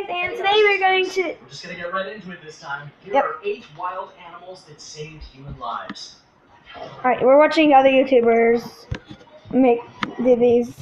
and today we're going to... We're just gonna get right into it this time. Here Yep. are 8 wild animals that saved human lives. Alright, we're watching other YouTubers make these.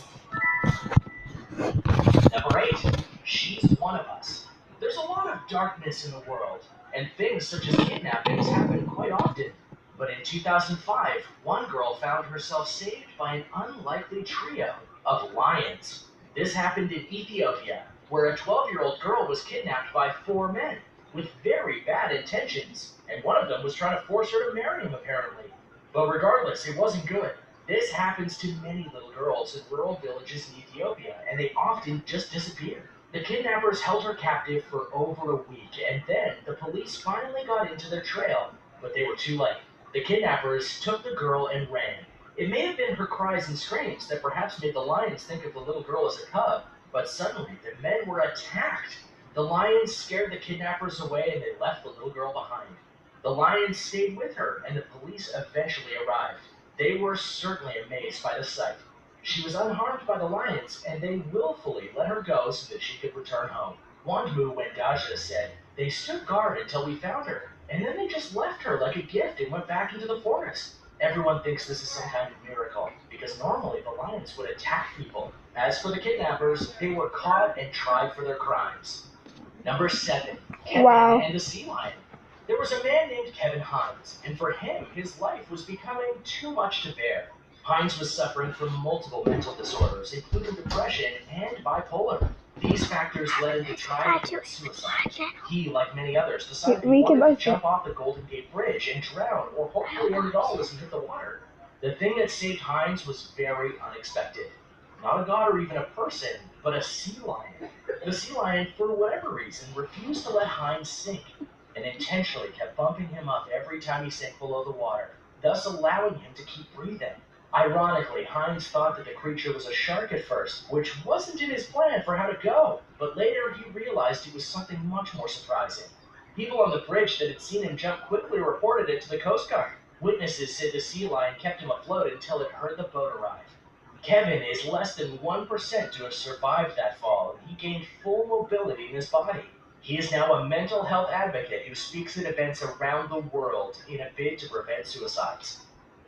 Number 8. She's One of Us. There's a lot of darkness in the world, and things such as kidnappings happen quite often. But in 2005, one girl found herself saved by an unlikely trio of lions. This happened in Ethiopia, where a 12-year-old girl was kidnapped by 4 men with very bad intentions, and one of them was trying to force her to marry him, apparently. But regardless, it wasn't good. This happens to many little girls in rural villages in Ethiopia, and they often just disappear. The kidnappers held her captive for over a week, and then the police finally got into their trail, but they were too late. The kidnappers took the girl and ran. It may have been her cries and screams that perhaps made the lions think of the little girl as a cub, but suddenly the men were attacked. The lions scared the kidnappers away and they left the little girl behind. The lions stayed with her, and the police eventually arrived. They were certainly amazed by the sight. She was unharmed by the lions, and they willfully let her go so that she could return home. Wandmu Wendaja said, "They stood guard until we found her, and then they just left her like a gift and went back into the forest." Everyone thinks this is some kind of miracle, because normally the lions would attack people. As for the kidnappers, they were caught and tried for their crimes. Number 7. Kevin Wow. and the Sea Lion. There was a man named Kevin Hines, and for him, his life was becoming too much to bear. Hines was suffering from multiple mental disorders, including depression and bipolar. These factors led him to try to commit suicide. He, like many others, decided he wanted to jump off the Golden Gate Bridge and drown, or hopefully end it all as he hit the water. The thing that saved Hines was very unexpected. Not a god or even a person, but a sea lion. The sea lion, for whatever reason, refused to let Hines sink, and intentionally kept bumping him up every time he sank below the water, thus allowing him to keep breathing. Ironically, Hines thought that the creature was a shark at first, which wasn't in his plan for how to go, but later he realized it was something much more surprising. People on the bridge that had seen him jump quickly reported it to the Coast Guard. Witnesses said the sea lion kept him afloat until it heard the boat arrive. Kevin is less than 1% to have survived that fall, and he gained full mobility in his body. He is now a mental health advocate who speaks at events around the world in a bid to prevent suicides.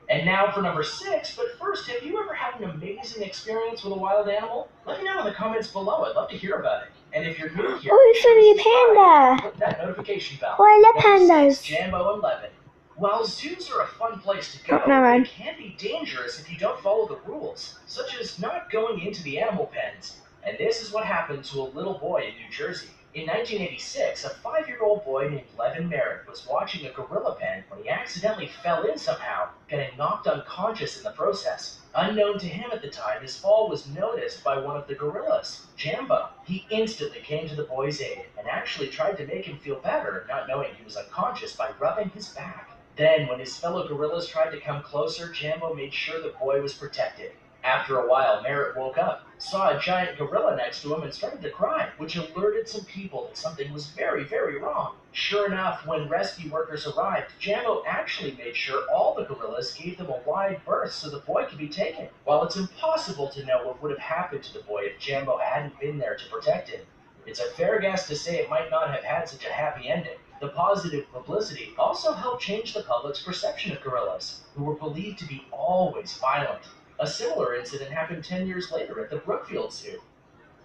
And now for number 6, but first, have you ever had an amazing experience with a wild animal? Let me know in the comments below, I'd love to hear about it. And if you're new here, Oh, this is a panda. click that notification bell. Oh, I love Number 6, pandas. Jambo and Levin. While zoos are a fun place to go, Oh, never mind. they can be dangerous if you don't follow the rules, such as not going into the animal pens. And this is what happened to a little boy in New Jersey. In 1986, a 5-year-old boy named Levin Merritt was watching a gorilla pen when he accidentally fell in somehow, getting knocked unconscious in the process. Unknown to him at the time, his fall was noticed by one of the gorillas, Jambo. He instantly came to the boy's aid and actually tried to make him feel better, not knowing he was unconscious, by rubbing his back. Then, when his fellow gorillas tried to come closer, Jambo made sure the boy was protected. After a while, Merritt woke up, saw a giant gorilla next to him, and started to cry, which alerted some people that something was very, very wrong. Sure enough, when rescue workers arrived, Jambo actually made sure all the gorillas gave them a wide berth so the boy could be taken. While it's impossible to know what would have happened to the boy if Jambo hadn't been there to protect him, it's a fair guess to say it might not have had such a happy ending. The positive publicity also helped change the public's perception of gorillas, who were believed to be always violent. A similar incident happened 10 years later at the Brookfield Zoo.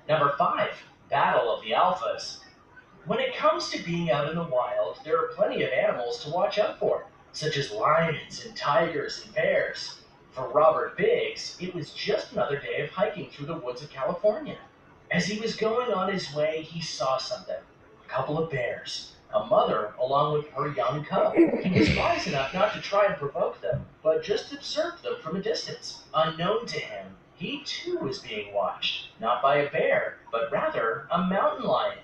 Number 5. Battle of the Alphas. When it comes to being out in the wild, there are plenty of animals to watch out for, such as lions and tigers and bears. For Robert Biggs, it was just another day of hiking through the woods of California. As he was going on his way, he saw something. A couple of bears. A mother along with her young cub. He was wise enough not to try and provoke them, but just observed them from a distance. Unknown to him, he too was being watched, not by a bear, but rather a mountain lion.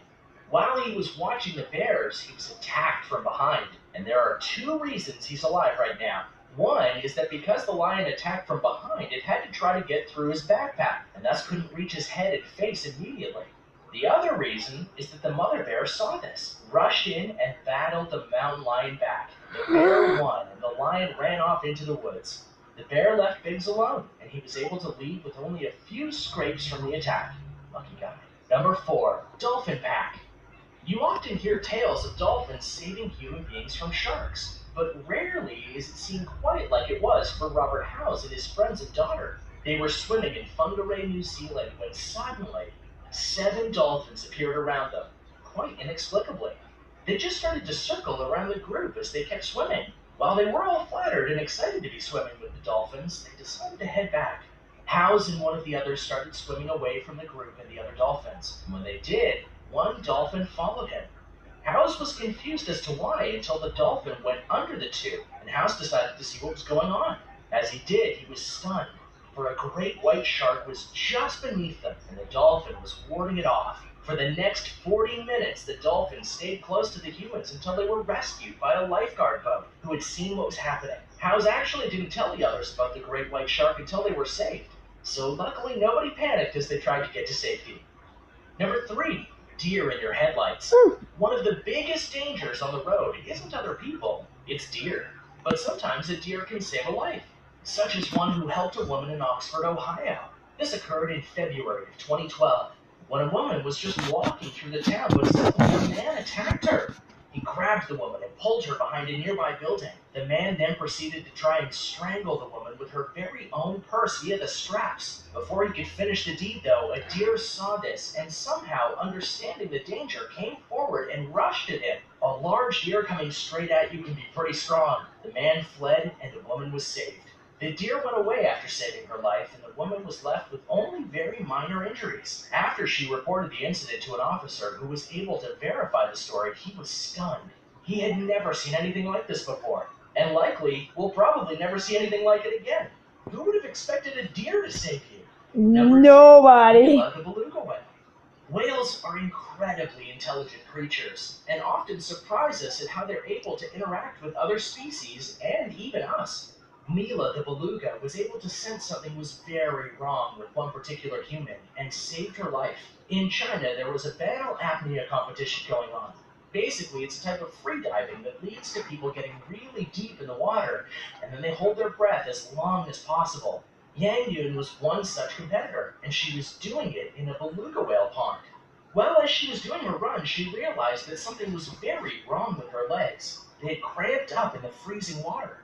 While he was watching the bears, he was attacked from behind, and there are 2 reasons he's alive right now. One is that because the lion attacked from behind, it had to try to get through his backpack, and thus couldn't reach his head and face immediately. The other reason is that the mother bear saw this, rushed in, and battled the mountain lion back. The bear won, and the lion ran off into the woods. The bear left Biggs alone, and he was able to leave with only a few scrapes from the attack. Lucky guy. Number 4. Dolphin Pack. You often hear tales of dolphins saving human beings from sharks, but rarely is it seen quite like it was for Robert Howes and his friends and daughter. They were swimming in Whangarei, New Zealand, when suddenly 7 dolphins appeared around them, quite inexplicably. They just started to circle around the group as they kept swimming. While they were all flattered and excited to be swimming with the dolphins, they decided to head back. Howes and one of the others started swimming away from the group and the other dolphins. When they did, one dolphin followed him. Howes was confused as to why until the dolphin went under the two, and Howes decided to see what was going on. As he did, he was stunned, for a great white shark was just beneath them, and the dolphin was warding it off. For the next 40 minutes, the dolphins stayed close to the humans until they were rescued by a lifeguard boat who had seen what was happening. Howes actually didn't tell the others about the great white shark until they were saved, so luckily nobody panicked as they tried to get to safety. Number 3, deer in your headlights. One of the biggest dangers on the road isn't other people, it's deer. But sometimes a deer can save a life, such as one who helped a woman in Oxford, Ohio. This occurred in February of 2012, when a woman was just walking through the town when suddenly a man attacked her. He grabbed the woman and pulled her behind a nearby building. The man then proceeded to try and strangle the woman with her very own purse via the straps. Before he could finish the deed, though, a deer saw this and somehow, understanding the danger, came forward and rushed at him. A large deer coming straight at you can be pretty strong. The man fled and the woman was saved. The deer went away after saving her life, and the woman was left with only very minor injuries. After she reported the incident to an officer who was able to verify the story, he was stunned. He had never seen anything like this before, and likely will probably never see anything like it again. Who would have expected a deer to save you? Nobody. Mila the beluga whale. Whales are incredibly intelligent creatures, and often surprise us at how they're able to interact with other species and even us. Mila the beluga was able to sense something was very wrong with one particular human and saved her life. In China, there was a battle apnea competition going on. Basically, it's a type of free diving that leads to people getting really deep in the water, and then they hold their breath as long as possible. Yang Yun was one such competitor, and she was doing it in a beluga whale pond. Well, as she was doing her run, she realized that something was very wrong with her legs. They had cramped up in the freezing water.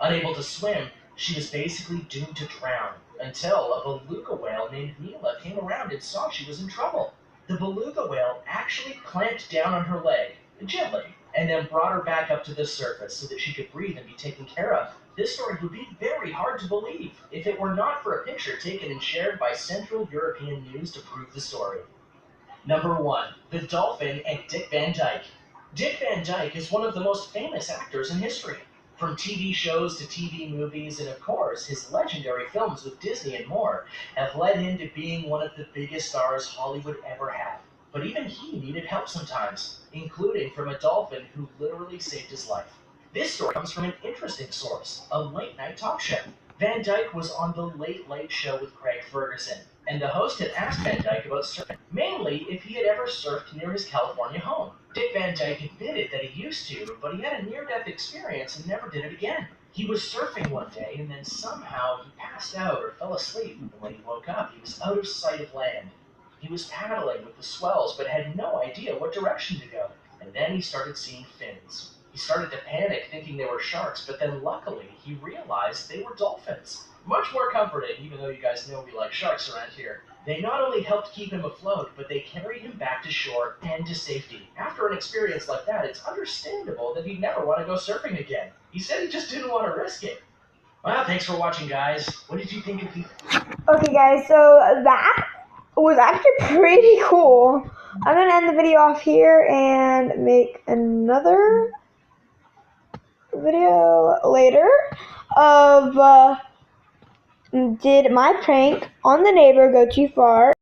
Unable to swim, she was basically doomed to drown, until a beluga whale named Mila came around and saw she was in trouble. The beluga whale actually clamped down on her leg, gently, and then brought her back up to the surface so that she could breathe and be taken care of. This story would be very hard to believe if it were not for a picture taken and shared by Central European News to prove the story. Number 1, The Dolphin and Dick Van Dyke. Dick Van Dyke is one of the most famous actors in history. From TV shows to TV movies, and of course, his legendary films with Disney and more, have led him to being one of the biggest stars Hollywood ever had. But even he needed help sometimes, including from a dolphin who literally saved his life. This story comes from an interesting source, a late-night talk show. Van Dyke was on The Late Late Show with Craig Ferguson, and the host had asked Van Dyke about surfing, mainly if he had ever surfed near his California home. Dick Van Dyke admitted that he used to, but he had a near-death experience and never did it again. He was surfing one day, and then somehow he passed out or fell asleep, and when he woke up, he was out of sight of land. He was paddling with the swells, but had no idea what direction to go, and then he started seeing fins. He started to panic, thinking they were sharks, but then luckily he realized they were dolphins. Much more comforting, even though you guys know we like sharks around here. They not only helped keep him afloat, but they carried him back to shore and to safety. After an experience like that, it's understandable that he'd never want to go surfing again. He said he just didn't want to risk it. Well, thanks for watching, guys. What did you think of the... Okay, guys, so that was actually pretty cool. I'm going to end the video off here and make another video later of did my prank on the neighbor go too far?